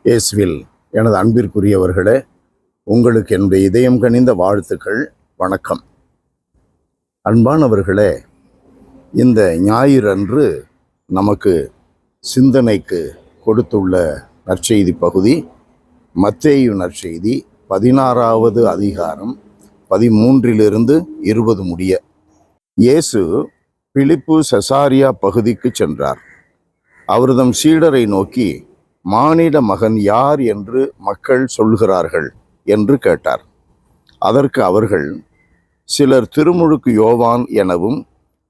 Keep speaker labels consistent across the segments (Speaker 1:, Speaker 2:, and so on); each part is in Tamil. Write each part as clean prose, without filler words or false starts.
Speaker 1: இயேசுவில் எனது அன்பிற்குரியவர்களே, உங்களுக்கு என்னுடைய இதயம் கனிந்த வாழ்த்துக்கள். வணக்கம். அன்பானவர்களே, இந்த ஞாயிறன்று நமக்கு சிந்தனைக்கு கொடுத்துள்ள நற்செய்தி பகுதி மத்தேயு நற்செய்தி 16வது அதிகாரம் 13 20 முடிய. இயேசு பிலிப்பு செசாரியா பகுதிக்கு சென்றார். அவர்தம் சீடரை நோக்கி, மானிட மகன் யார் என்று மக்கள் சொல்கிறார்கள் என்று கேட்டார். அதற்கு அவர்கள், சிலர் திருமுழுக்கு யோவான் எனவும்,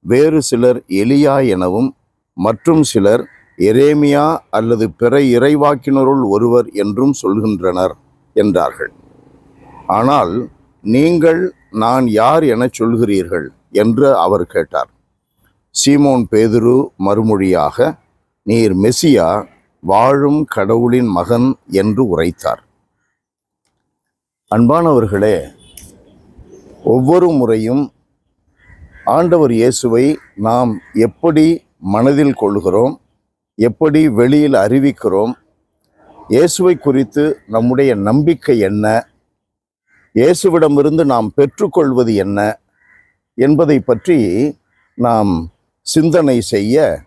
Speaker 1: வேறு சிலர் எலியா எனவும், மற்றும் சிலர் எரேமியா அல்லது பிற இறைவாக்கினருள் ஒருவர் என்றும் சொல்கின்றனர் என்றார்கள். ஆனால் நீங்கள் நான் யார் என சொல்கிறீர்கள் என்று அவர் கேட்டார். சீமோன் பேதுரு மறுமொழியாக, நீர் மெசியா, வாழும் கடவுளின் மகன் என்று உரைத்தார். அன்பானவர்களே, ஒவ்வொரு முறையும் ஆண்டவர் இயேசுவை நாம் எப்படி மனதில் கொள்கிறோம், எப்படி வெளியில் அறிவிக்கிறோம், இயேசுவை குறித்து நம்முடைய நம்பிக்கை என்ன, இயேசுவிடமிருந்து நாம் பெற்றுக்கொள்வது என்ன என்பதை பற்றி நாம் சிந்தனை செய்ய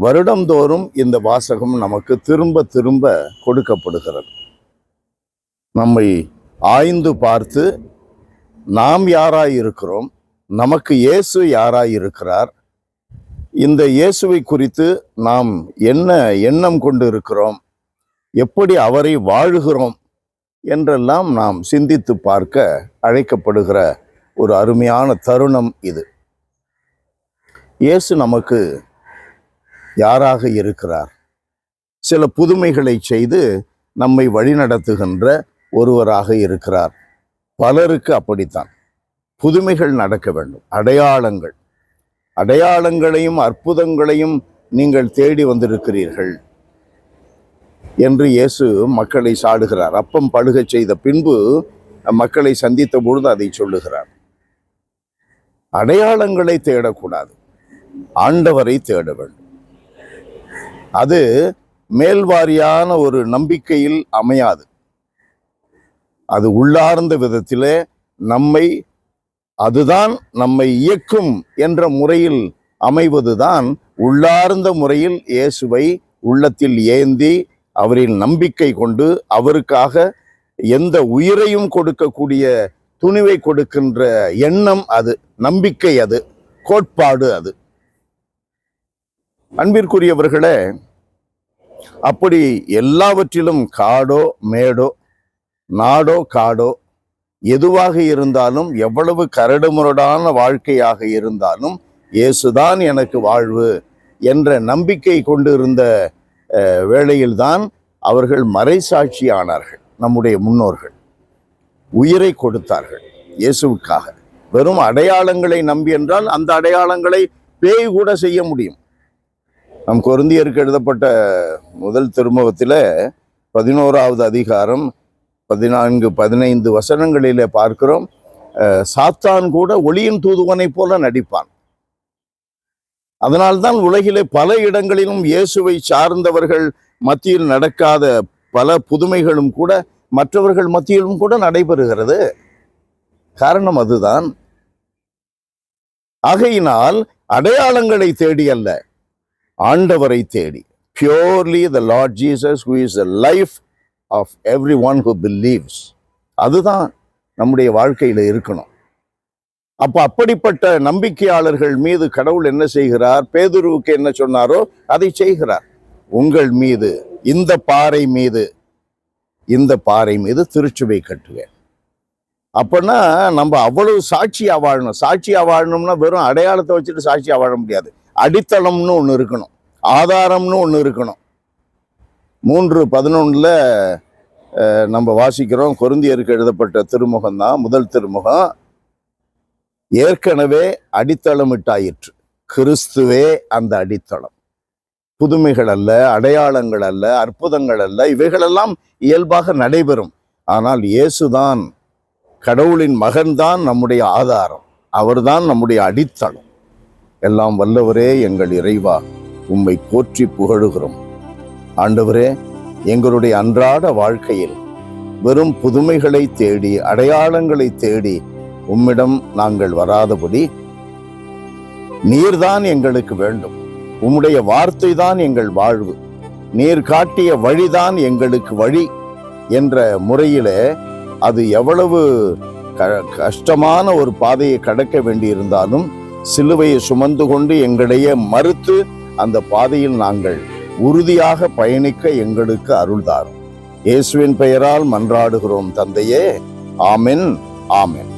Speaker 1: வருடந்தோறும் இந்த வாசகம் நமக்கு திரும்ப திரும்ப கொடுக்கப்படுகிறது. நம்மை ஆய்ந்து பார்த்து நாம் யாராயிருக்கிறோம், நமக்கு இயேசு யாராயிருக்கிறார், இந்த இயேசுவை குறித்து நாம் என்ன எண்ணம் கொண்டு இருக்கிறோம், எப்படி அவரை வாழுகிறோம் என்றெல்லாம் நாம் சிந்தித்து பார்க்க அழைக்கப்படுகிற ஒரு அருமையான தருணம் இது. இயேசு நமக்கு யாராக இருக்கிறார்? சில புதுமைகளை செய்து நம்மை வழிநடத்துகின்ற ஒருவராக இருக்கிறார். பலருக்கு அப்படித்தான் புதுமைகள் நடக்க வேண்டும். அடையாளங்களையும் அற்புதங்களையும் நீங்கள் தேடி வந்திருக்கிறீர்கள் என்று இயேசு மக்களை சாடுகிறார். அப்பம் பழுக செய்த பின்பு மக்களை சந்தித்த பொழுது அதை சொல்லுகிறார். அடையாளங்களை தேடக்கூடாது, ஆண்டவரை தேட வேண்டும். அது மேல்வாரியான ஒரு நம்பிக்கையில் அமையாது. அது உள்ளார்ந்த விதத்திலே அதுதான் நம்மை இயக்கும் என்ற முறையில் அமைவதுதான் உள்ளார்ந்த முறையில் இயேசுவை உள்ளத்தில் ஏந்தி அவரில் நம்பிக்கை கொண்டு அவருக்காக எந்த உயிரையும் கொடுக்கக்கூடிய துணிவை கொடுக்கின்ற எண்ணம், அது நம்பிக்கை, அது கோட்பாடு. அது அன்பிற்குரியவர்களே, அப்படி எல்லாவற்றிலும் காடோ மேடோ நாடோ காடோ எதுவாக இருந்தாலும், எவ்வளவு கரடுமுரடான வாழ்க்கையாக இருந்தாலும், இயேசுதான் எனக்கு வாழ்வு என்ற நம்பிக்கை கொண்டிருந்த வேளையில்தான் அவர்கள் மறைசாட்சியானார்கள். நம்முடைய முன்னோர்கள் உயிரை கொடுத்தார்கள் இயேசுவுக்காக. வெறும் அடையாளங்களை நம்பி என்றால் அந்த அடையாளங்களை பேய் கூட செய்ய முடியும். நம் கொரிந்தியருக்கு எழுதப்பட்ட முதல் திருமுகத்தில் 11வது அதிகாரம் 14-15 வசனங்களிலே பார்க்கிறோம். சாத்தான் கூட ஒளியின் தூதுவனை போல நடிப்பான். அதனால்தான் உலகிலே பல இடங்களிலும் இயேசுவை சார்ந்தவர்கள் மத்தியில் நடக்காத பல புதுமைகளும் கூட மற்றவர்கள் மத்தியிலும் கூட நடைபெறுகிறது. காரணம் அதுதான். ஆகையினால் அடையாளங்களை தேடி அல்ல, ஆண்டவரை தேடி, purely the Lord Jesus who is the life of everyone who believes, அதுதான் நம்முடைய வாழ்க்கையில இருக்கணும். அப்படிப்பட்ட நம்பிக்கையாளர்கள் மீது கடவுள் என்ன செய்கிறார்? பேதுருவுக்கு என்ன சொன்னாரோ அதை செய்கிறார். உங்கள் மீது, இந்த பாறை மீது திருச்சுவை கட்டுவேன். அப்படின்னா நம்ம அவ்வளவு சாட்சியா வாழணும். சாட்சியா வாழணும்னா வெறும் அடையாளத்தை வச்சுட்டு சாட்சியா வாழ முடியாது. அடித்தளம்னு ஒன்று இருக்கணும், ஆதாரம்னு ஒன்று இருக்கணும். 3:11 நம்ம வாசிக்கிறோம். கொரிந்தியருக்கு எழுதப்பட்ட திருமுகம் தான் முதல் திருமுகம். ஏற்கனவே அடித்தளமிட்டாயிற்று, கிறிஸ்துவே அந்த அடித்தளம். புதுமைகள் அல்ல, அடையாளங்கள் அல்ல, அற்புதங்கள் அல்ல, இவைகளெல்லாம் இயல்பாக நடைபெறும். ஆனால் இயேசுதான், கடவுளின் மகன்தான் நம்முடைய ஆதாரம், அவர்தான் நம்முடைய அடித்தளம். எல்லாம் வல்லவரே, எங்கள் இறைவா, உம்மை போற்றி புகழுகிறோம். ஆண்டவரே, எங்களுடைய அன்றாட வாழ்க்கையில் வெறும் புதுமைகளை தேடி, அடையாளங்களை தேடி உம்மிடம் நாங்கள் வராதபடி, நீர்தான் எங்களுக்கு வேண்டும், உம்முடைய வார்த்தை தான் எங்கள் வாழ்வு, நீர் காட்டிய வழிதான் எங்களுக்கு வழி என்ற முறையிலே அது எவ்வளவு கஷ்டமான ஒரு பாதையை கடக்க வேண்டியிருந்தாலும் சிலுவையை சுமந்து கொண்டு எங்களையே மறுத்து அந்த பாதையில் நாங்கள் உறுதியாக பயணிக்க எங்களுக்கு அருள்தாரும். இயேசுவின் பெயரால் மன்றாடுகிறோம் தந்தையே. ஆமென், ஆமென்.